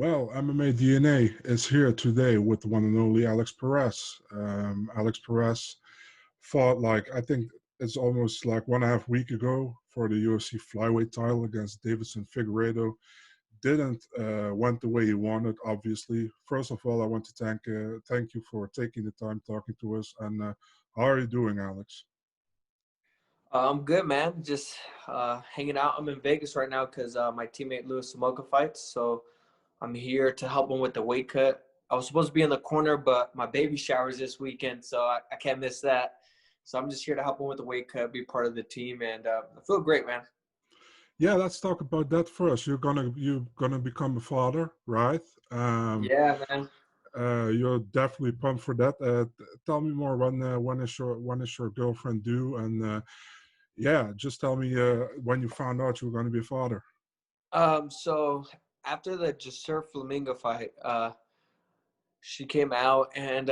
Well, MMA DNA is here today with the one and only Alex Perez. Alex Perez fought I think it's almost like 1.5 weeks ago for the UFC Flyweight title against Deiveson Figueiredo. Didn't went the way he wanted, obviously. First of all, I want to thank you for taking the time talking to us. And how are you doing, Alex? I'm good, man. Just hanging out. I'm in Vegas right now because my teammate Louis Samoka fights. So I'm here to help him with the weight cut. I was supposed to be in the corner, but my baby shower's this weekend, so I can't miss that. So I'm just here to help him with the weight cut, be part of the team, and I feel great, man. Yeah, let's talk about that first. You're gonna become a father, right? Yeah, man. You're definitely pumped for that. Tell me more. When is your girlfriend due? And yeah, just tell me when you found out you were going to be a father. So after the Jasur Flamingo fight, she came out and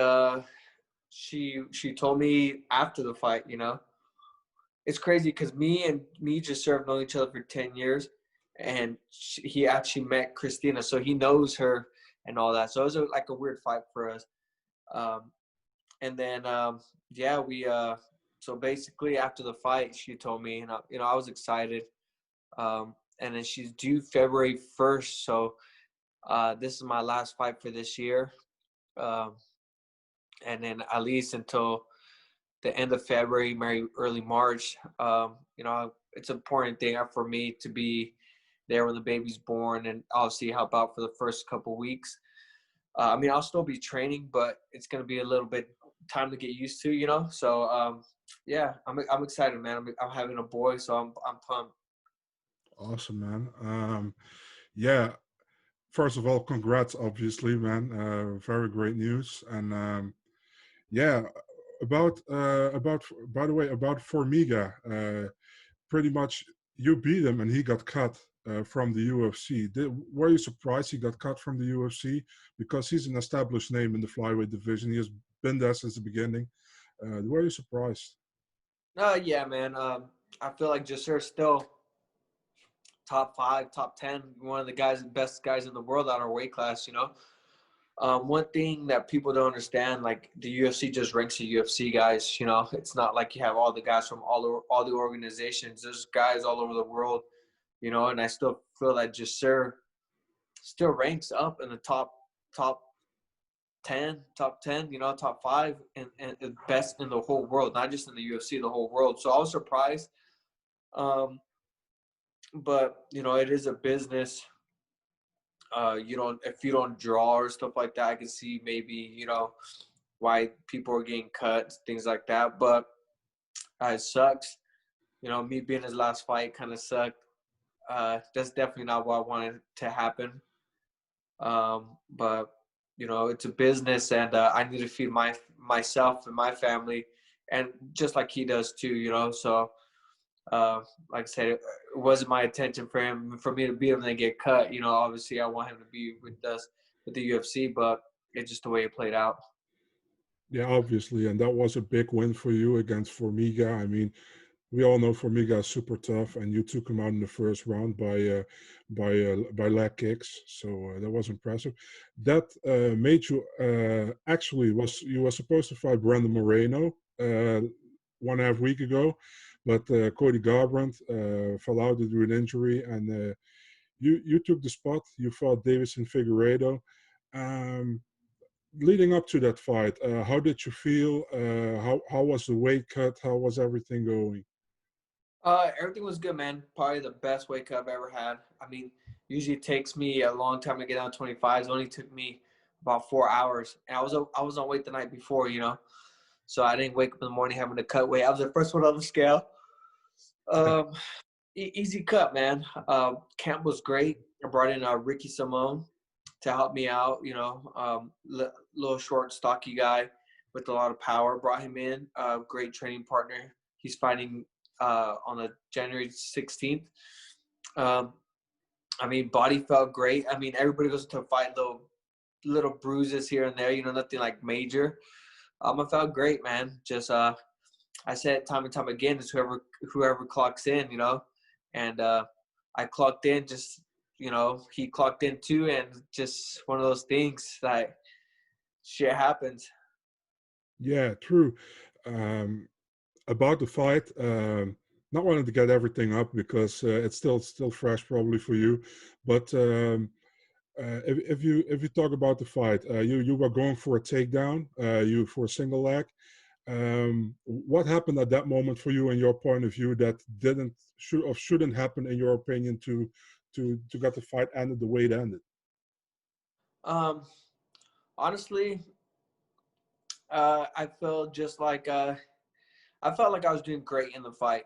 she told me after the fight, it's crazy because me just served known each other for 10 years, and he actually met Christina, so he knows her and all that. So it was like a weird fight for us. And then yeah, we so basically after the fight, she told me, and I was excited. And then she's due February 1st, so this is my last fight for this year. And then at least until the end of February, maybe early March. It's an important thing for me to be there when the baby's born, and obviously help out for the first couple weeks. I'll still be training, but it's going to be a little bit time to get used to, So, yeah, I'm excited, man. I'm having a boy, so I'm pumped. Awesome, man. Yeah. First of all, congrats, obviously, man. Very great news. And yeah, about by the way, about Formiga. Pretty much you beat him and he got cut from the UFC. Were you surprised he got cut from the UFC? Because he's an established name in the flyweight division. He has been there since the beginning. Were you surprised? Yeah, man. I feel like Jasur still top 5, top 10, one of the best guys in the world at our weight class. One thing that people don't understand, like the UFC just ranks the UFC guys. It's not like you have all the guys from all the organizations. There's guys all over the world. And I still feel that Jasur still ranks up in the top 10, top 5, and best in the whole world, not just in the UFC, the whole world. So I was surprised. But it is a business. If you don't draw or stuff like that, I can see maybe, why people are getting cut, things like that. But it sucks. Me being his last fight kind of sucked. That's definitely not what I wanted to happen. But it's a business, and I need to feed myself and my family, and just like he does too. So like I said, it wasn't my intention for me to beat him and then get cut. Obviously I want him to be with us with the UFC, but it's just the way it played out. Yeah, obviously, and that was a big win for you against Formiga. I mean, we all know Formiga is super tough, and you took him out in the first round by leg kicks. So that was impressive. That made you actually was you were supposed to fight Brandon Moreno 1.5 weeks ago, but Cody Garbrandt fell out due to an injury, and you took the spot. You fought Deiveson Figueiredo. Um, Leading up to that fight, how did you feel? How was the weight cut? How was everything going? Everything was good, man. Probably the best weight cut I've ever had. Usually it takes me a long time to get down 25. It only took me about 4 hours. And I was on weight the night before. So I didn't wake up in the morning having to cut weight. I was the first one on the scale. Easy cut, man. Camp was great. I brought in Ricky Simone to help me out. Little short, stocky guy with a lot of power. Brought him in. Great training partner. He's fighting on the January 16th. Body felt great. Everybody goes into a fight, little bruises here and there. Nothing like major. I felt great, man. Just I said time and time again, it's whoever clocks in, and I clocked in. Just he clocked in too, and just one of those things that shit happens. Yeah, true. Um, about the fight, not wanting to get everything up because it's still fresh probably for you, but if you talk about the fight, you were going for a takedown, you for a single leg. What happened at that moment for you, in your point of view, that shouldn't happen in your opinion to get the fight ended the way it ended? Um, Honestly, I felt just like I felt like I was doing great in the fight.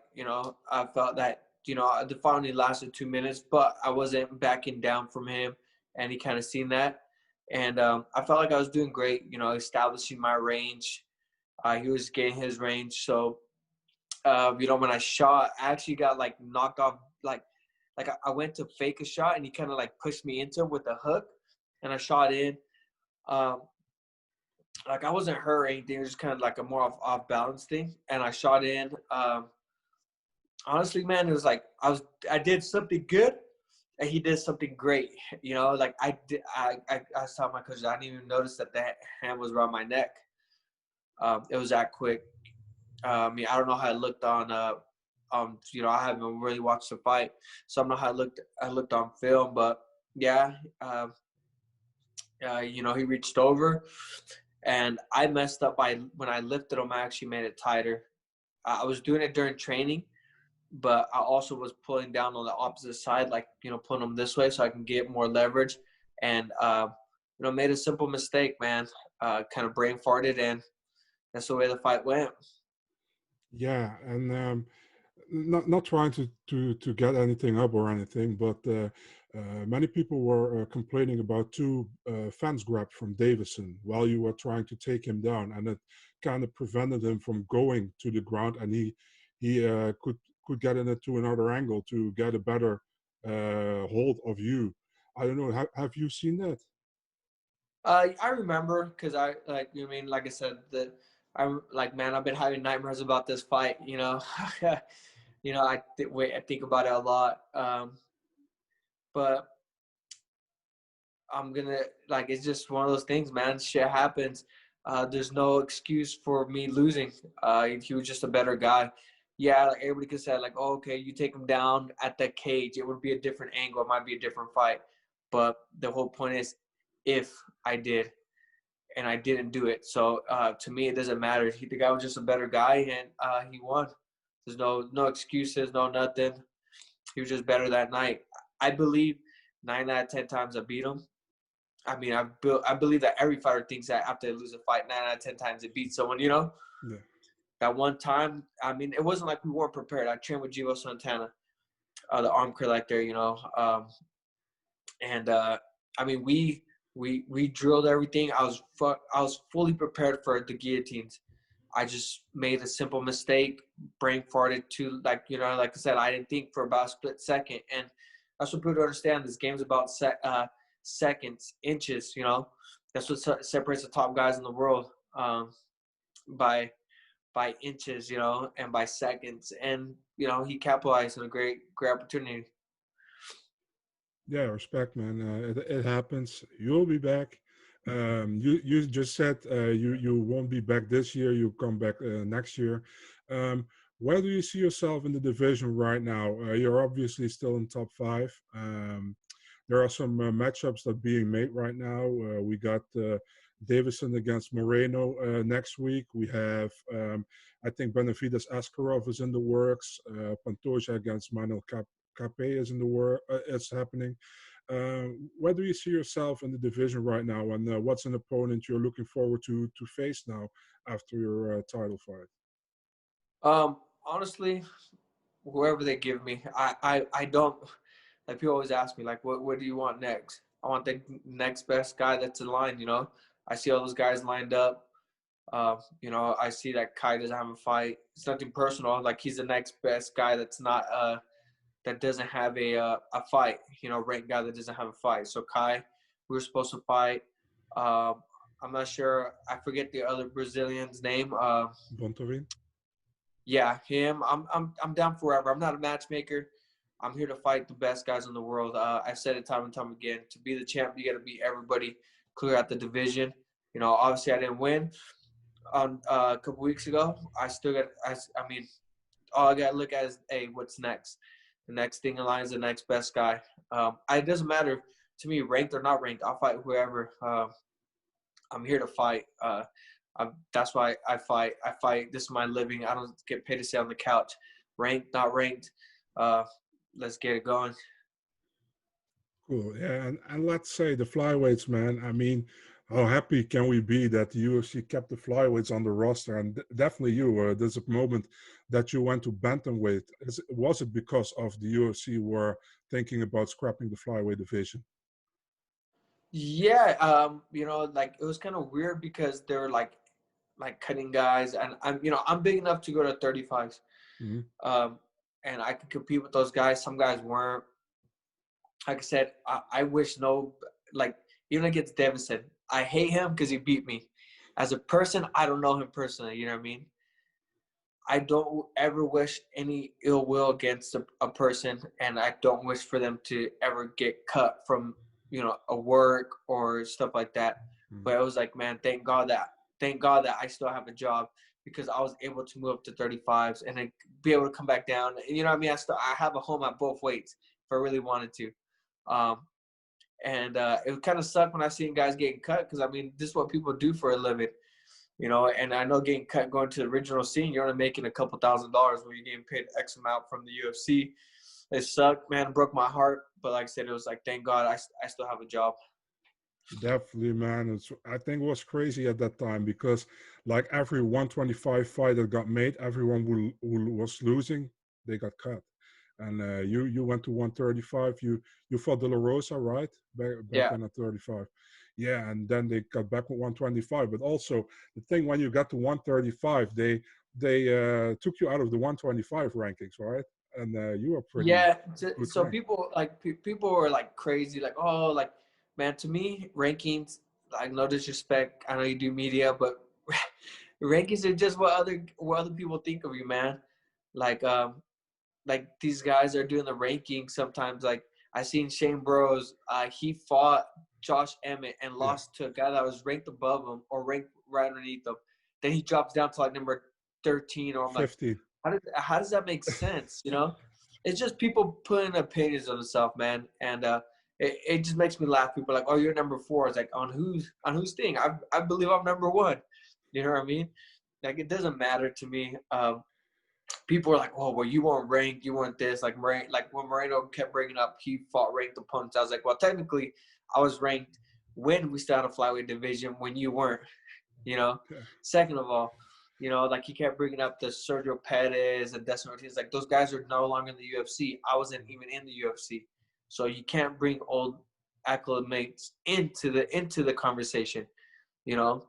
I felt that the fight only lasted 2 minutes, but I wasn't backing down from him, and he kind of seen that, and I felt like I was doing great. Establishing my range. He was getting his range, so when I shot, I actually got like knocked off. Like I went to fake a shot, and he kind of like pushed me into it with a hook, and I shot in. Um, like I wasn't hurt or anything. It was just kind of like a more off balance thing, and I shot in. Honestly, man, it was like I did something good, and he did something great. Like I did. I saw my coach. I didn't even notice that hand was around my neck. It was that quick. I mean, I don't know how it looked on. I haven't really watched the fight, so I don't know how it looked. I looked on film, but yeah, he reached over, and I messed up by when I lifted him. I actually made it tighter. I was doing it during training, but I also was pulling down on the opposite side, like pulling him this way so I can get more leverage, and made a simple mistake, man. Kind of brain farted, and that's the way the fight went. Yeah, and not trying to get anything up or anything, but many people were complaining about two fence grabs from Deiveson while you were trying to take him down, and it kind of prevented him from going to the ground, and he could get into another angle to get a better hold of you. I don't know. Have you seen that? I remember because like I said, that I'm like, man, I've been having nightmares about this fight. I think about it a lot. But I'm gonna like it's just one of those things, man. Shit happens. There's no excuse for me losing. If he was just a better guy, yeah, like everybody could say like, oh, okay, you take him down at the cage, it would be a different angle. It might be a different fight. But the whole point is, if I did, and I didn't do it. So to me, it doesn't matter. The guy was just a better guy, and he won. There's no excuses, no nothing. He was just better that night. I believe 9 out of 10 times I beat him. I mean, I believe that every fighter thinks that after they lose a fight, 9 out of 10 times they beat someone. Yeah. That one time, I mean, it wasn't like we weren't prepared. I trained with Givo Santana, the arm collector. And I mean, we drilled everything. I was fully prepared for the guillotines. I just made a simple mistake, brain farted to like I said, I didn't think for about a split second, and that's what people don't understand. This game's about seconds, inches. That's what separates the top guys in the world, by inches, and by seconds. And he capitalized on a great opportunity. Yeah, respect, man. It happens. You'll be back. You just said you won't be back this year. You come back next year. Where do you see yourself in the division right now? You're obviously still in top five. There are some matchups that are being made right now. We got Deiveson against Moreno next week. We have, I think, Benavides Askarov is in the works. Pantoja against Manuel Cape is in the work. It's happening. Where do you see yourself in the division right now, and what's an opponent you're looking forward to face now after your title fight? Honestly, whoever they give me, I don't like. People always ask me like, what do you want next? I want the next best guy that's in line. I see all those guys lined up. I see that Kai doesn't have a fight. It's nothing personal. Like he's the next best guy that's not that doesn't have a fight. Ranked guy that doesn't have a fight. So Kai, we were supposed to fight. I'm not sure. I forget the other Brazilian's name. Bontovin? Yeah, him. I'm down forever. I'm not a matchmaker. I'm here to fight the best guys in the world. I've said it time and time again. To be the champ, you got to beat everybody, clear out the division. You know, obviously I didn't win on a couple weeks ago. I still got. I mean, all I got to look at is, hey, what's next? The next thing in line is the next best guy. It doesn't matter to me, ranked or not ranked. I'll fight whoever. I'm here to fight. That's why I fight. I fight. This is my living. I don't get paid to sit on the couch. Ranked, not ranked. Let's get it going. Cool. Yeah, and let's say the flyweights, man. I mean, how happy can we be that the UFC kept the flyweights on the roster? And definitely you. There's a moment that you went to bantamweight. Was it because of the UFC were thinking about scrapping the flyweight division? Yeah, you know, like it was kind of weird because they were like cutting guys, and I'm big enough to go to 35s, Mm-hmm. and I could compete with those guys. Some guys weren't. Like I said, I wish like even against Deiveson, I hate him because he beat me. As a person, I don't know him personally. You know what I mean? I don't ever wish any ill will against a person, and I don't wish for them to ever get cut from, a work or stuff like that. But it was like, man, thank God that I still have a job because I was able to move up to 35s and then be able to come back down. You know what I mean? I have a home at both weights if I really wanted to. And it kind of sucked when I seen guys getting cut because, I mean, this is what people do for a living. And I know getting cut going to the original scene, you're only making a couple $1,000s when you're getting paid X amount from the UFC. It sucked, man. It broke my heart. But like I said, it was like, thank God I still have a job. Definitely, man. I think it was crazy at that time because, like, every 125 fight that got made, everyone who was losing, they got cut. And you went to 135. You fought De La Rosa, right? Back Yeah. then at 35. Yeah, and then they got back with 125. But also the thing when you got to 135, they took you out of the 125 rankings, right? And you were pretty Yeah. good So ranked. people people were like crazy, like, oh, like, man, to me, rankings, like, no disrespect, I know you do media, but rankings are just what other people think of you, man. Like, these guys are doing the rankings sometimes. Like, I seen Shane Burrows, he fought Josh Emmett and Yeah, lost to a guy that was ranked above him or ranked right underneath him. Then he drops down to like number 13, or I'm like, 15. how does that make sense? It's just people putting opinions on themselves, man, and it just makes me laugh. People are like, oh, you're number 4. It's like, on whose thing? I believe I'm number 1. You know what I mean? Like, it doesn't matter to me. People are like, oh, well, you weren't ranked, you weren't this. Like, when Moreno kept bringing up he fought ranked opponents, I was like, well, technically, I was ranked when we started a flyweight division when you weren't. You know. Yeah. Second of all, like, he kept bringing up the Sergio Perez and Deiveson Figueiredo. Like, those guys are no longer in the UFC. I wasn't even in the UFC, so you can't bring old acclimates into the conversation. You know.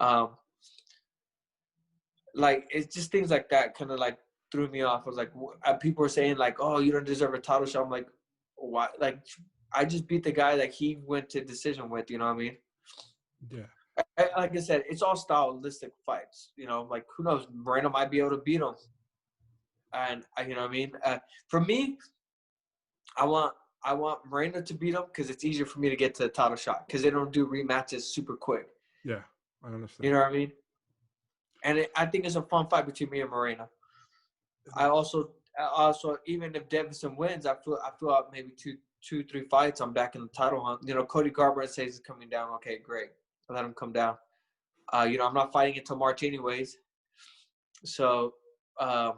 Um, like, it's just things like that kind of like threw me off. I was like, people were saying like, oh, you don't deserve a title shot. I'm like, why? Like, I just beat the guy that he went to decision with. You know what I mean? Yeah. Like I said, it's all stylistic fights. Like, who knows? Moreno might be able to beat him. And you know what I mean? For me, I want Moreno to beat him because it's easier for me to get to the title shot because they don't do rematches super quick. Yeah, I understand. You know what I mean? And I think it's a fun fight between me and Moreno. I also even if Deiveson wins, I feel like maybe two, 3 fights, I'm back in the title hunt. Cody Garbrandt says he's coming down. Okay, great. I'll let him come down. I'm not fighting until March anyways. So, you know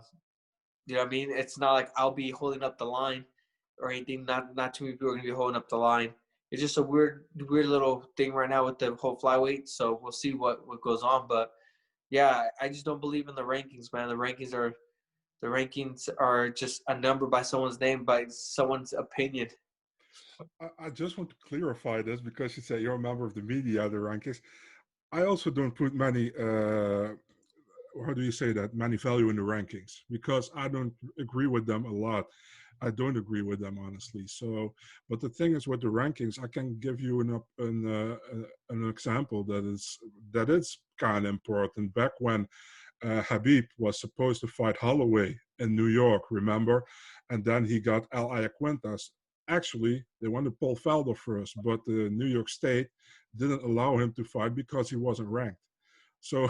what I mean? It's not like I'll be holding up the line or anything. Not too many people are gonna be holding up the line. It's just a weird little thing right now with the whole flyweight. So we'll see what goes on. But yeah, I just don't believe in the rankings, man. The rankings are just a number by someone's name, by someone's opinion. I just want to clarify this because you say you're a member of the media, the rankings. I also don't put many, how do you say that, many value in the rankings because I don't agree with them a lot. I don't agree with them, honestly. So, but the thing is with the rankings, I can give you an example that is kind of important. Back when Habib was supposed to fight Holloway in New York, remember? And then he got Al Iaquintas. Actually, they wanted Paul Felder first, but the New York State didn't allow him to fight because he wasn't ranked. So,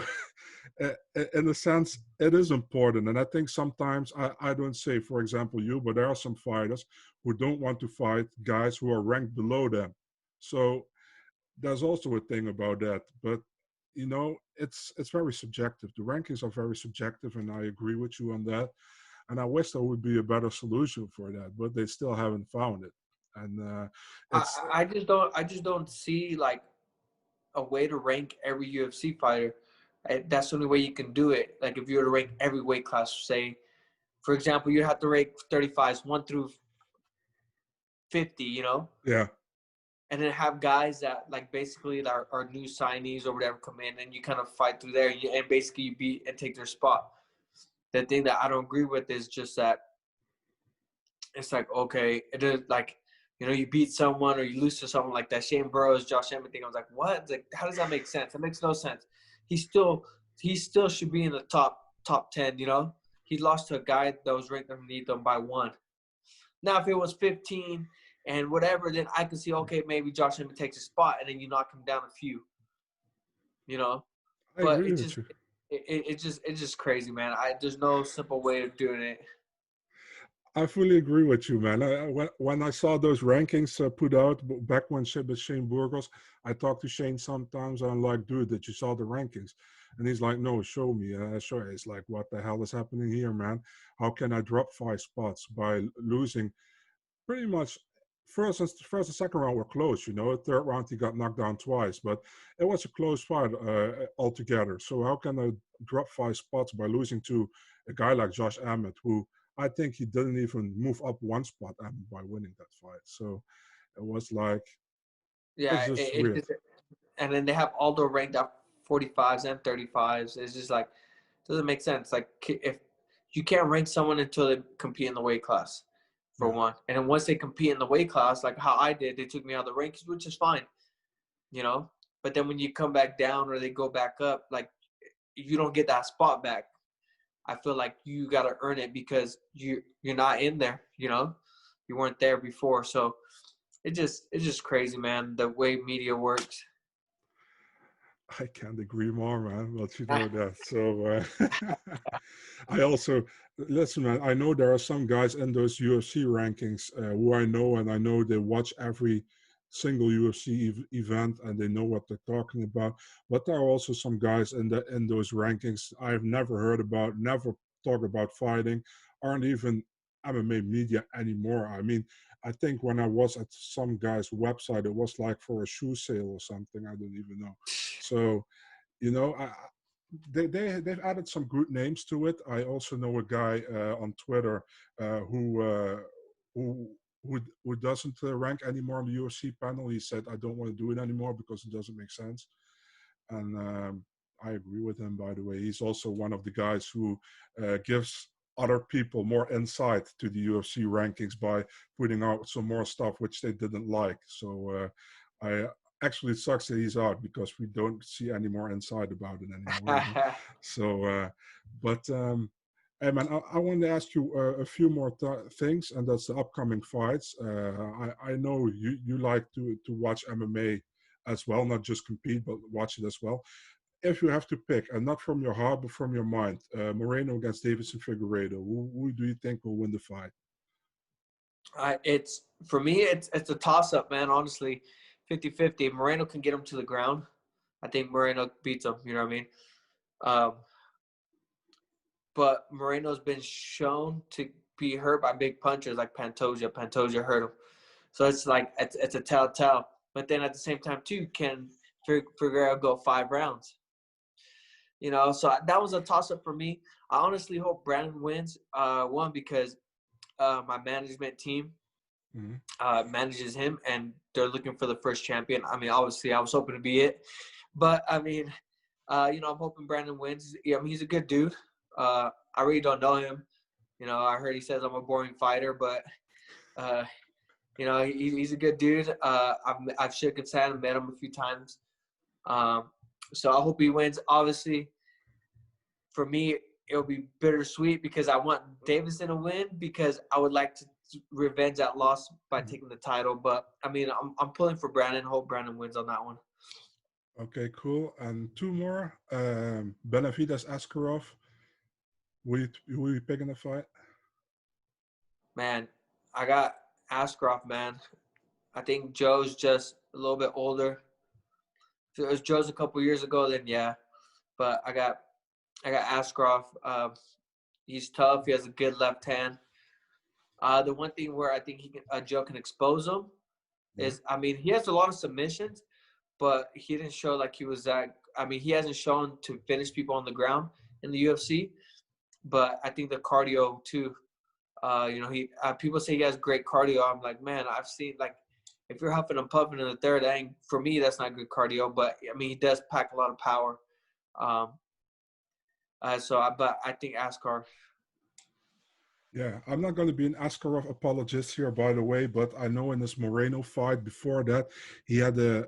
in a sense, it is important. And I think sometimes, I don't say, for example, you, but there are some fighters who don't want to fight guys who are ranked below them. So, there's also a thing about that. But, it's very subjective. The rankings are very subjective, and I agree with you on that. And I wish there would be a better solution for that, but they still haven't found it. And it's I just don't see like a way to rank every UFC fighter. That's the only way you can do it. Like if you were to rank every weight class, say, for example, you have to rank 35s 1 through 50, yeah. and then have guys that like basically are new signees or whatever come in, and you kind of fight through there, and basically you beat and take their spot. The thing that I don't agree with is just that it's like, okay, it is like, you beat someone or you lose to someone like that Shane Burroughs, Josh Emmett thing. I was like, what? It's like, how does that make sense? It makes no sense. He still should be in the top 10. He lost to a guy that was ranked underneath him by 1. Now, if it was 15 and whatever, then I can see, okay, maybe Josh Emmett takes a spot and then you knock him down a few. I But agree with you. it's just crazy, man. There's no simple way of doing it. I fully agree with you, man. When I saw those rankings put out back when Shane Burgos, I talked to Shane sometimes. I'm like, dude, did you saw the rankings? And he's like, no, show me. Show. It's like, what the hell is happening here, man? How can I drop 5 spots by losing pretty much? First and second round were close, Third round he got knocked down twice, but it was a close fight altogether. So how can I drop 5 spots by losing to a guy like Josh Emmett, who I think he didn't even move up 1 spot by winning that fight. So it was like, Yeah, it's just weird. And then they have Aldo ranked up 45s and 35s. It's just like, doesn't make sense. Like if you can't rank someone until they compete in the weight class, for one. And then once they compete in the weight class, like how I did, they took me out of the rankings, which is fine, But then when you come back down or they go back up, like you don't get that spot back. I feel like you got to earn it because you're not in there, You weren't there before. So it's just crazy, man, the way media works. I can't agree more, man. But you know that. So I also listen, man. I know there are some guys in those UFC rankings who I know, and I know they watch every single UFC event and they know what they're talking about. But there are also some guys in those rankings I've never heard about, never talk about fighting, aren't even MMA media anymore. I mean, I think when I was at some guy's website, it was like for a shoe sale or something. I don't even know. So, they've added some good names to it. I also know a guy on Twitter who doesn't rank anymore on the UFC panel. He said, I don't want to do it anymore because it doesn't make sense. And I agree with him, by the way. He's also one of the guys who gives other people more insight to the UFC rankings by putting out some more stuff which they didn't like. So I actually, it sucks that he's out because we don't see any more insight about it anymore. So, hey man, I want to ask you a few more things, and that's the upcoming fights. I know you like to watch MMA as well, not just compete, but watch it as well. If you have to pick, and not from your heart, but from your mind, Moreno against Deiveson Figueiredo, who do you think will win the fight? It's for me, it's a toss-up, man. Honestly, 50-50. Moreno can get him to the ground. I think Moreno beats him. You know what I mean? But Moreno's been shown to be hurt by big punchers like Pantoja. Pantoja hurt him. So it's like it's a telltale. But then at the same time, too, can Figueroa go 5 rounds? So that was a toss-up for me. I honestly hope Brandon wins. One, because my management team manages him, and they're looking for the first champion. I mean, obviously, I was hoping to be it. But, I mean, I'm hoping Brandon wins. I mean, he's a good dude. I really don't know him. I heard he says I'm a boring fighter, but, he's a good dude. I've shook his hand and met him a few times. So I hope he wins. Obviously, for me, it'll be bittersweet because I want Deiveson to win because I would like to revenge that loss by taking the title. But I mean, I'm pulling for Brandon. Hope Brandon wins on that one. Okay, cool. And two more. Benavides Askarov. Will you pick in the fight? Man, I got Askarov, man. I think Joe's just a little bit older. If it was Joe's a couple years ago, then yeah. But I got Askarov. He's tough. He has a good left hand. The one thing where I think Joe can expose him is, I mean, he has a lot of submissions, but he didn't show like he was that. I mean, he hasn't shown to finish people on the ground in the UFC. But I think the cardio too. He people say he has great cardio. I'm like, man, I've seen like if you're huffing and puffing in the third, for me that's not good cardio. But I mean, he does pack a lot of power. But I think Askar. Yeah, I'm not going to be an Askarov apologist here, by the way, but I know in this Moreno fight before that, he had a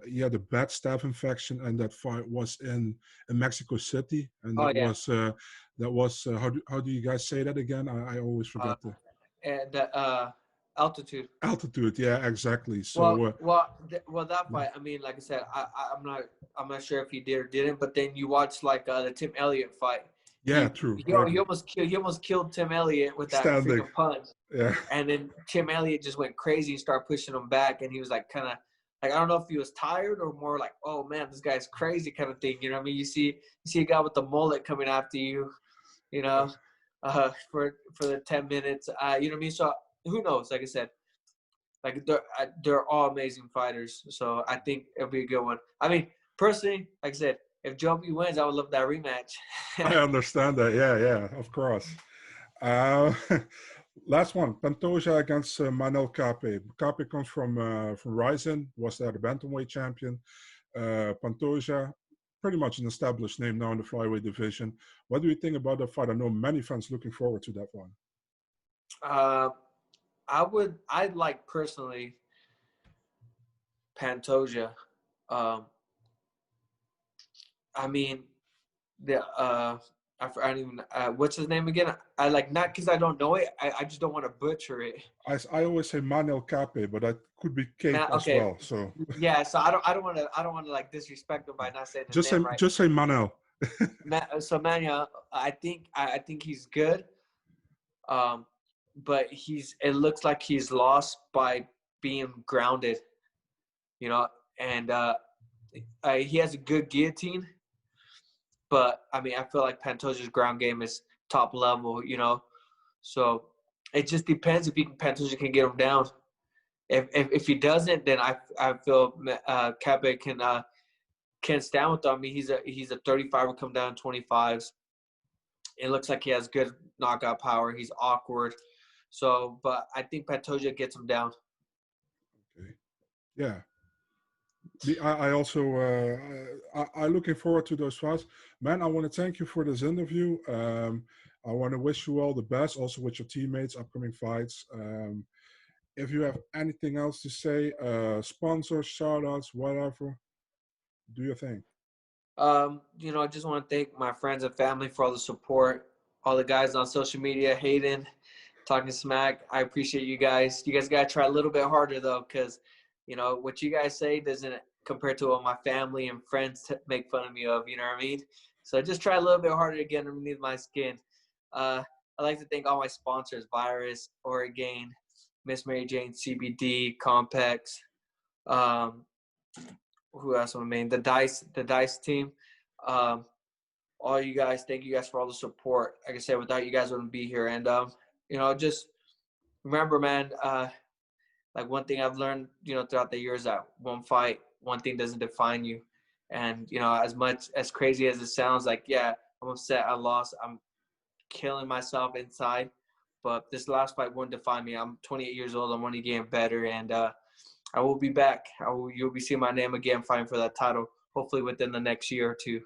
bad staph infection, and that fight was in Mexico City, and that was how do you guys say that again? I always forget the Altitude. Altitude. Yeah, exactly. So that fight. I mean, like I said, I'm not sure if he did or didn't, but then you watch like the Tim Elliott fight. Yeah, true. He almost killed Tim Elliott with that freaking punch. Yeah. And then Tim Elliott just went crazy and started pushing him back, and he was like kind of like, I don't know if he was tired or more like, oh man, this guy's crazy kind of thing. You know what I mean? You see a guy with the mullet coming after you, for the 10 minutes. You know what I mean? So who knows? Like I said, like they're all amazing fighters. So I think it'll be a good one. I mean, personally, like I said, if Joby wins, I would love that rematch. I understand that. Yeah, of course. Last one, Pantoja against Manel Cape. Cape comes from Ryzen, was there the bantamweight champion. Pantoja, pretty much an established name now in the flyweight division. What do you think about that fight? I know many fans looking forward to that one. I'd like personally Pantoja. I mean, I don't even what's his name again? I like, not because I don't know it. I just don't want to butcher it. I always say Manel Cape, but that could be Cape as well. So yeah, so I don't want to like disrespect him by not saying his name right. Just say Manel. So Manuel, I think he's good. But it looks like he's lost by being grounded, and he has a good guillotine. But, I mean, I feel like Pantoja's ground game is top level, So it just depends if Pantoja can get him down. If he doesn't, then I feel Cape can stand with him. I mean, he's a 35, will come down 25s. It looks like he has good knockout power. He's awkward. So, but I think Pantoja gets him down. Okay. Yeah. I also I'm looking forward to those fights, man. I want to thank you for this interview. I want to wish you all the best, also with your teammates, upcoming fights. If you have anything else to say, sponsors, shout outs, whatever, do your thing. I just want to thank my friends and family for all the support, all the guys on social media, Hayden, talking smack. I appreciate you guys. You guys got to try a little bit harder though, because what you guys say doesn't compare to what my family and friends make fun of me of, you know what I mean? So just try a little bit harder to get underneath my skin. I'd like to thank all my sponsors, Virus, Oregain, Miss Mary Jane, CBD, Compex, who else am I mean? The Dice team. All you guys, thank you guys for all the support. Like I said, without you guys, I wouldn't be here. And, just remember, man, like one thing I've learned, throughout the years, that one thing doesn't define you. And, as crazy as it sounds, like, yeah, I'm upset I lost. I'm killing myself inside. But this last fight won't define me. I'm 28 years old. I'm only getting better. And I will be back. You'll be seeing my name again fighting for that title, hopefully within the next year or two.